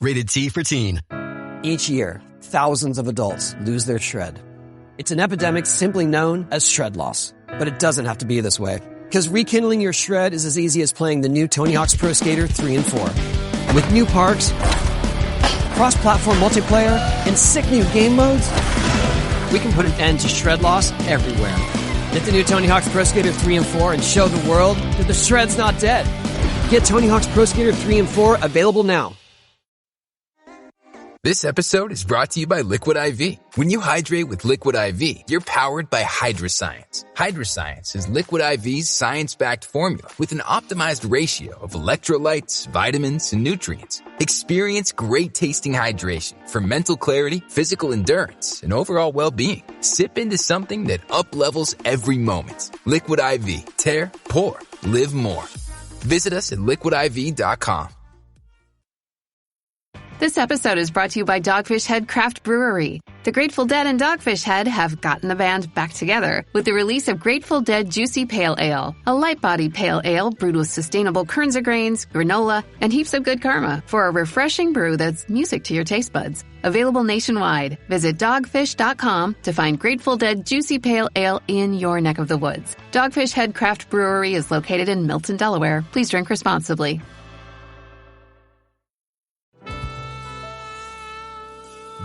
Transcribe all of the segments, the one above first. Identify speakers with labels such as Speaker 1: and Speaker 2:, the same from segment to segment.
Speaker 1: Rated T for teen.
Speaker 2: Each year, thousands of adults lose their shred. It's an epidemic simply known as shred loss. But it doesn't have to be this way. Because rekindling your shred is as easy as playing the new Tony Hawk's Pro Skater 3 and 4. With new parks, cross-platform multiplayer, and sick new game modes, we can put an end to shred loss everywhere. Get the new Tony Hawk's Pro Skater 3 and 4 and show the world that the shred's not dead. Get Tony Hawk's Pro Skater 3 and 4 available now.
Speaker 3: This episode is brought to you by Liquid IV. When you hydrate with Liquid IV, you're powered by Hydroscience. Hydroscience is Liquid IV's science-backed formula with an optimized ratio of electrolytes, vitamins, and nutrients. Experience great-tasting hydration for mental clarity, physical endurance, and overall well-being. Sip into something that up-levels every moment. Liquid IV. Tear, pour, live more. Visit us at liquidiv.com.
Speaker 4: This episode is brought to you by Dogfish Head Craft Brewery. The Grateful Dead and Dogfish Head have gotten the band back together with the release of Grateful Dead Juicy Pale Ale, a light-bodied pale ale brewed with sustainable Kernza grains, granola, and heaps of good karma for a refreshing brew that's music to your taste buds. Available nationwide. Visit dogfish.com to find Grateful Dead Juicy Pale Ale in your neck of the woods. Dogfish Head Craft Brewery is located in Milton, Delaware. Please drink responsibly.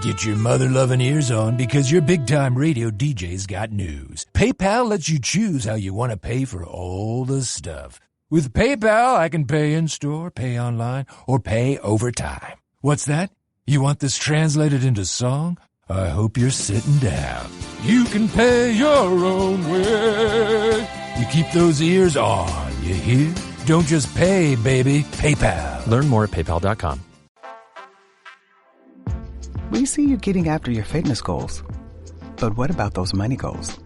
Speaker 5: Get your mother-loving ears on because your big-time radio DJ's got news. PayPal lets you choose how you want to pay for all the stuff. With PayPal, I can pay in-store, pay online, or pay over time. What's that? You want this translated into song? I hope you're sitting down. You can pay your own way. You keep those ears on, you hear? Don't just pay, baby. PayPal.
Speaker 6: Learn more at paypal.com.
Speaker 7: We see you getting after your fitness goals. But what about those money goals?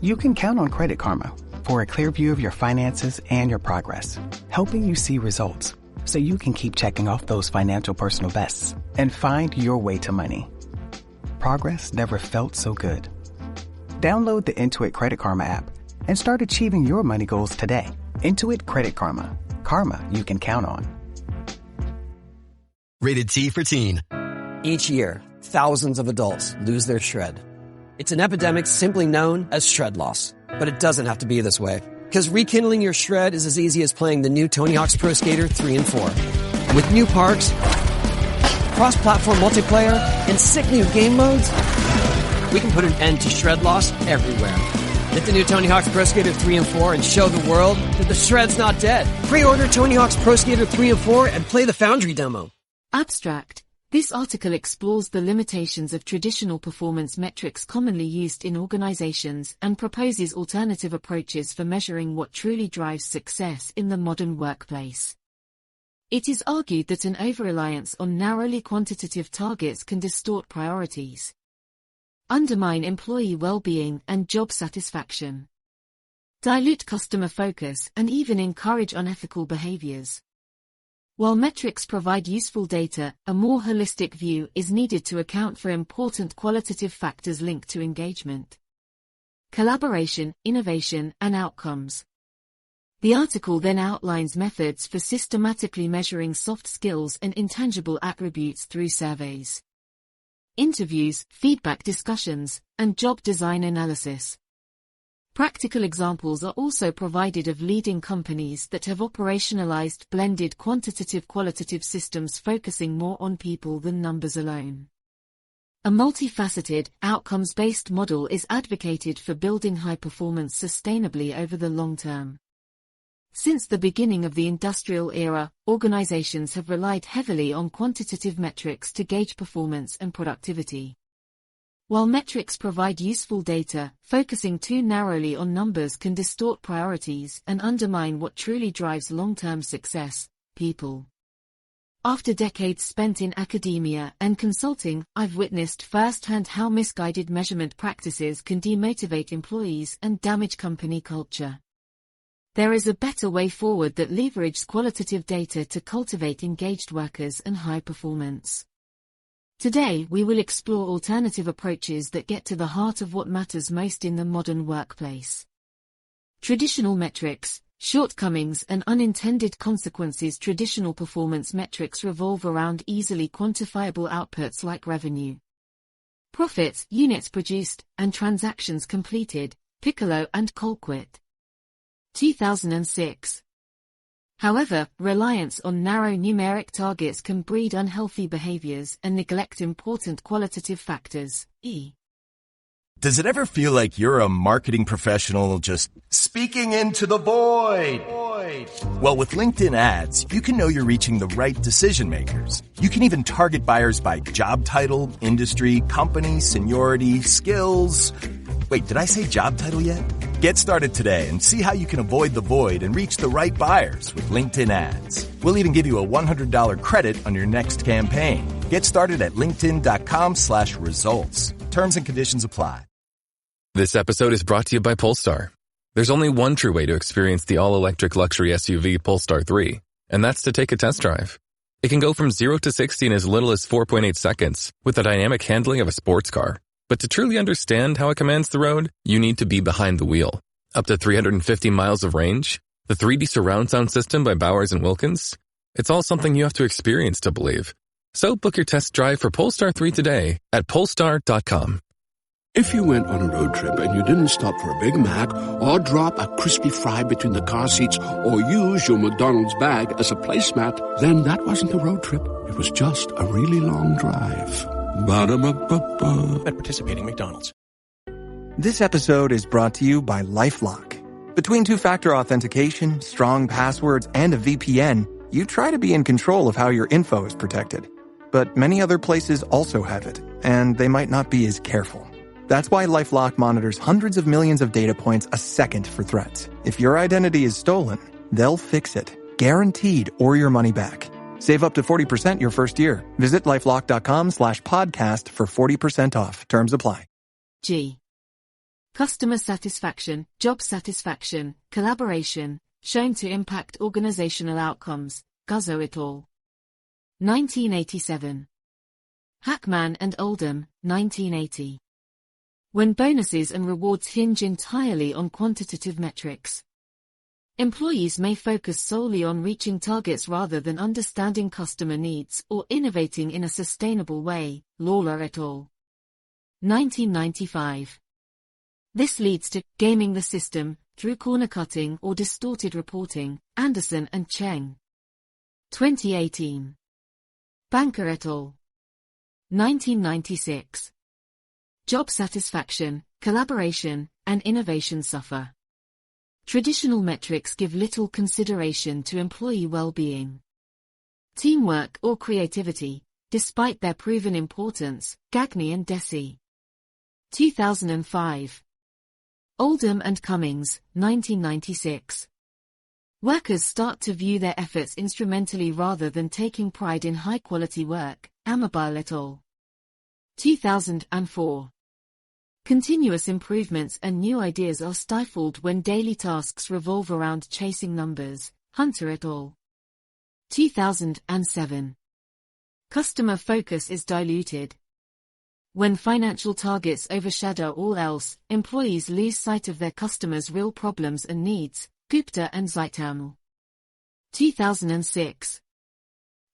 Speaker 7: You can count on Credit Karma for a clear view of your finances and your progress, helping you see results so you can keep checking off those financial personal bests and find your way to money. Progress never felt so good. Download the Intuit Credit Karma app and start achieving your money goals today. Intuit Credit Karma. Karma you can count on.
Speaker 1: Rated T for teen.
Speaker 2: Each year, thousands of adults lose their shred. It's an epidemic simply known as shred loss. But it doesn't have to be this way. Because rekindling your shred is as easy as playing the new Tony Hawk's Pro Skater 3 and 4. With new parks, cross-platform multiplayer, and sick new game modes, we can put an end to shred loss everywhere. Get the new Tony Hawk's Pro Skater 3 and 4 and show the world that the shred's not dead. Pre-order Tony Hawk's Pro Skater 3 and 4 and play the Foundry demo.
Speaker 8: Abstract. This article explores the limitations of traditional performance metrics commonly used in organizations and proposes alternative approaches for measuring what truly drives success in the modern workplace. It is argued that an overreliance on narrowly quantitative targets can distort priorities, undermine employee well-being and job satisfaction, dilute customer focus, and even encourage unethical behaviors. While metrics provide useful data, a more holistic view is needed to account for important qualitative factors linked to engagement, collaboration, innovation, and outcomes. The article then outlines methods for systematically measuring soft skills and intangible attributes through surveys, interviews, feedback discussions, and job design analysis. Practical examples are also provided of leading companies that have operationalized blended quantitative-qualitative systems focusing more on people than numbers alone. A multifaceted, outcomes-based model is advocated for building high performance sustainably over the long term. Since the beginning of the industrial era, organizations have relied heavily on quantitative metrics to gauge performance and productivity. While metrics provide useful data, focusing too narrowly on numbers can distort priorities and undermine what truly drives long-term success: people. After decades spent in academia and consulting, I've witnessed firsthand how misguided measurement practices can demotivate employees and damage company culture. There is a better way forward that leverages qualitative data to cultivate engaged workers and high performance. Today, we will explore alternative approaches that get to the heart of what matters most in the modern workplace. Traditional metrics, Shortcomings and unintended consequences. Traditional performance metrics revolve around easily quantifiable outputs like revenue, profits, units produced, and transactions completed. Piccolo and Colquitt. 2006. However, reliance on narrow numeric targets can breed unhealthy behaviors and neglect important qualitative factors, e.
Speaker 6: Does it ever feel like you're a marketing professional just speaking into the void? Well, with LinkedIn ads, you can know you're reaching the right decision makers. You can even target buyers by job title, industry, company, seniority, skills. Wait, did I say job title yet? Get started today and see how you can avoid the void and reach the right buyers with LinkedIn ads. We'll even give you a $100 credit on your next campaign. Get started at linkedin.com/results. Terms and conditions apply.
Speaker 9: This episode is brought to you by Polestar. There's only one true way to experience the all-electric luxury SUV Polestar 3, and that's to take a test drive. It can go from 0 to 60 in as little as 4.8 seconds with the dynamic handling of a sports car. But to truly understand how it commands the road, you need to be behind the wheel. Up to 350 miles of range, the 3D surround sound system by Bowers & Wilkins. It's all something you have to experience to believe. So book your test drive for Polestar 3 today at polestar.com.
Speaker 10: If you went on a road trip and you didn't stop for a Big Mac or drop a crispy fry between the car seats or use your McDonald's bag as a placemat, then that wasn't a road trip. It was just a really long drive. Ba-da-ba-ba-ba.
Speaker 11: At participating McDonald's.
Speaker 12: This episode is brought to you by LifeLock. Between two-factor authentication, strong passwords, and a VPN, you try to be in control of how your info is protected. But many other places also have it, and they might not be as careful. That's why LifeLock monitors hundreds of millions of data points a second for threats. If your identity is stolen, they'll fix it, guaranteed, or your money back. Save up to 40% your first year. Visit LifeLock.com/podcast for 40% off. Terms apply.
Speaker 8: G. Customer satisfaction, job satisfaction, collaboration, shown to impact organizational outcomes. Guzzo et al. 1987. Hackman and Oldham, 1980. When bonuses and rewards hinge entirely on quantitative metrics, employees may focus solely on reaching targets rather than understanding customer needs or innovating in a sustainable way. Lawler et al. 1995. This leads to gaming the system through corner-cutting or distorted reporting. Anderson and Cheng. 2018. Banker et al. 1996. Job satisfaction, collaboration, and innovation suffer. Traditional metrics give little consideration to employee well-being, teamwork, or creativity, despite their proven importance. Gagne and Deci. 2005. Oldham and Cummings, 1996. Workers start to view their efforts instrumentally rather than taking pride in high-quality work. Amabile et al. 2004. Continuous improvements and new ideas are stifled when daily tasks revolve around chasing numbers. Hunter et al. 2007. Customer focus is diluted. When financial targets overshadow all else, employees lose sight of their customers' real problems and needs. Gupta and Zeitaml. 2006.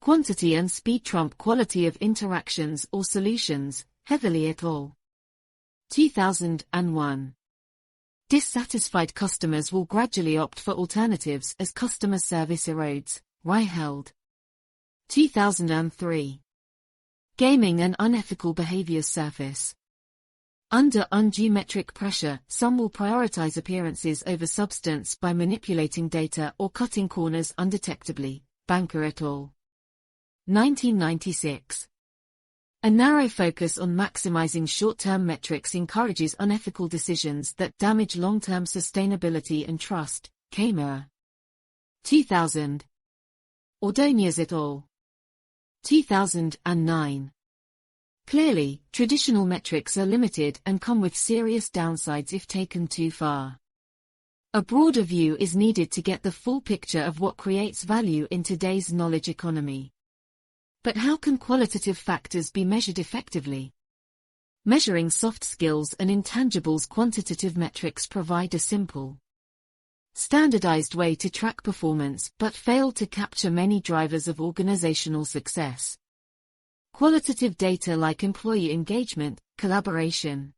Speaker 8: Quantity and speed trump quality of interactions or solutions. Heavily et al. 2001. Dissatisfied customers will gradually opt for alternatives as customer service erodes. Reicheld. 2003. Gaming and unethical behaviors surface. Under undue metric pressure, some will prioritize appearances over substance by manipulating data or cutting corners undetectably. Banker et al. 1996. A narrow focus on maximizing short-term metrics encourages unethical decisions that damage long-term sustainability and trust. Kamer. 2000. Ordonez et al. 2009. Clearly, traditional metrics are limited and come with serious downsides if taken too far. A broader view is needed to get the full picture of what creates value in today's knowledge economy. But how can qualitative factors be measured effectively? Measuring soft skills and intangibles. Quantitative metrics provide a simple, standardized way to track performance but failed to capture many drivers of organizational success. Qualitative data like employee engagement, collaboration,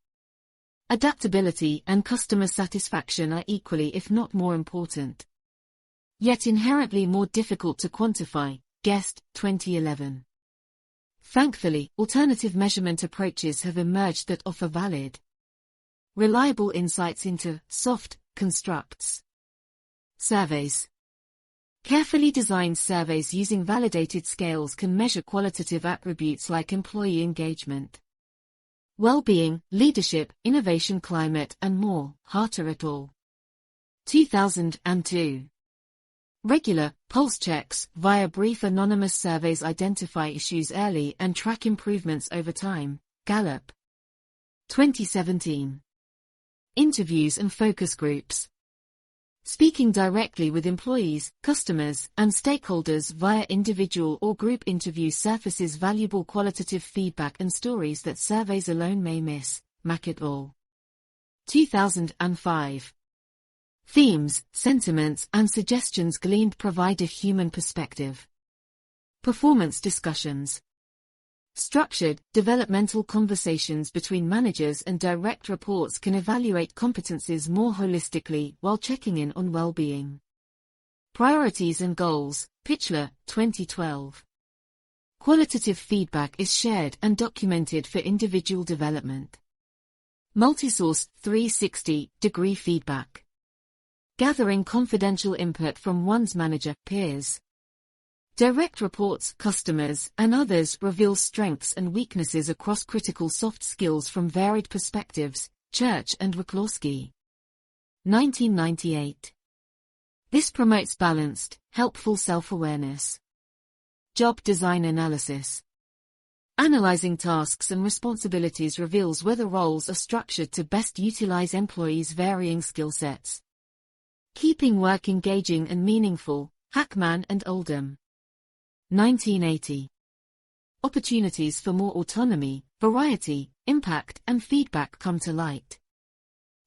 Speaker 8: adaptability, and customer satisfaction are equally if not more important, yet inherently more difficult to quantify. Guest, 2011. Thankfully, alternative measurement approaches have emerged that offer valid, reliable insights into soft constructs. Surveys. Carefully designed surveys using validated scales can measure qualitative attributes like employee engagement, well-being, leadership, innovation climate, and more. Harter et al. 2002. Regular, pulse checks via brief anonymous surveys identify issues early and track improvements over time. Gallup. 2017. Interviews and focus groups. Speaking directly with employees, customers, and stakeholders via individual or group interviews surfaces valuable qualitative feedback and stories that surveys alone may miss. Mack et al. 2005. Themes, sentiments, and suggestions gleaned provide a human perspective. Performance discussions. Structured, developmental conversations between managers and direct reports can evaluate competencies more holistically while checking in on well-being. Priorities and goals. Pitchler, 2012. Qualitative feedback is shared and documented for individual development. Multisource, 360-degree feedback. Gathering confidential input from one's manager, peers, direct reports, customers, and others reveal strengths and weaknesses across critical soft skills from varied perspectives. Church and Wachlowski. 1998. This promotes balanced, helpful self-awareness. Job design analysis. Analyzing tasks and responsibilities reveals whether roles are structured to best utilize employees' varying skill sets. Keeping work engaging and meaningful. Hackman and Oldham. 1980. Opportunities for more autonomy, variety, impact, and feedback come to light.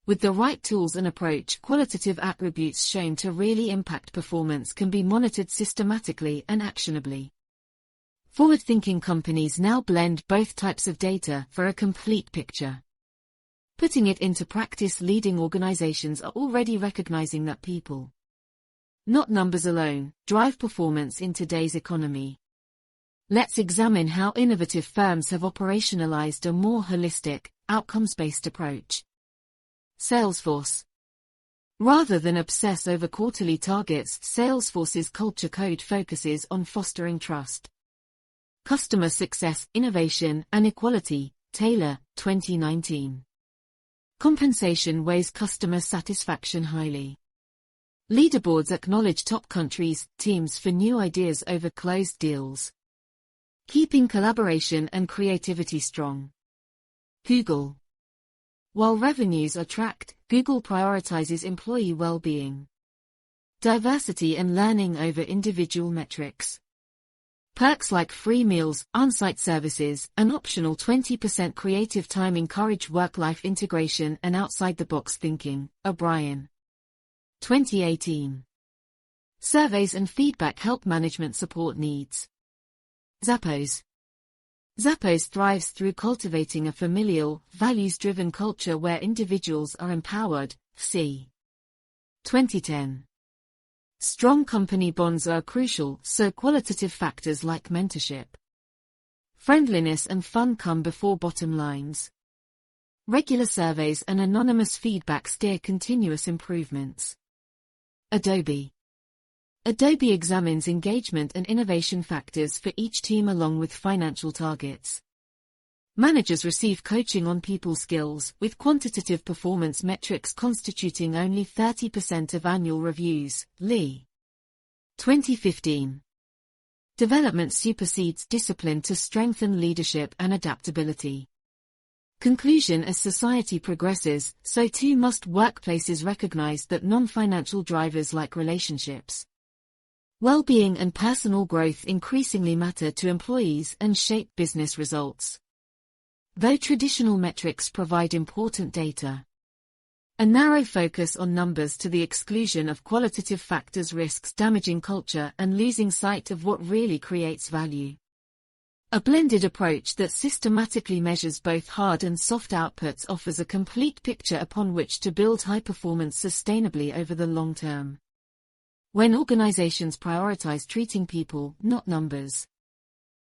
Speaker 8: With the right tools and approach, qualitative attributes shown to really impact performance can be monitored systematically and actionably. Forward-thinking companies now blend both types of data for a complete picture. Putting it into practice, leading organizations are already recognizing that people, not numbers alone, drive performance in today's economy. Let's examine how innovative firms have operationalized a more holistic, outcomes-based approach. Salesforce. Rather than obsess over quarterly targets, Salesforce's culture code focuses on fostering trust, customer success, innovation, and equality. Taylor, 2019. Compensation weighs customer satisfaction highly. Leaderboards acknowledge top countries, teams for new ideas over closed deals. Keeping collaboration and creativity strong. Google. While revenues are tracked, Google prioritizes employee well-being, diversity and learning over individual metrics. Perks like free meals, on-site services, and optional 20% creative time encourage work-life integration and outside-the-box thinking. O'Brien. 2018. Surveys and feedback help management support needs. Zappos. Zappos thrives through cultivating a familial, values-driven culture where individuals are empowered. C. 2010. Strong company bonds are crucial, so qualitative factors like mentorship, friendliness, and fun come before bottom lines. Regular surveys and anonymous feedback steer continuous improvements. Adobe. Adobe examines engagement and innovation factors for each team along with financial targets. Managers receive coaching on people skills, with quantitative performance metrics constituting only 30% of annual reviews. Lee. 2015. Development supersedes discipline to strengthen leadership and adaptability. Conclusion: as society progresses, so too must workplaces recognize that non-financial drivers like relationships, well-being, and personal growth increasingly matter to employees and shape business results. Though traditional metrics provide important data, A narrow focus on numbers to the exclusion of qualitative factors risks damaging culture and losing sight of what really creates value. A blended approach that systematically measures both hard and soft outputs offers a complete picture upon which to build high performance sustainably over the long term. When organizations prioritize treating people, not numbers,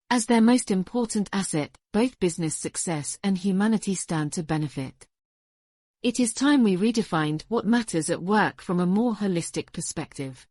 Speaker 8: as their most important asset, both business success and humanity stand to benefit. It is time we redefined what matters at work from a more holistic perspective.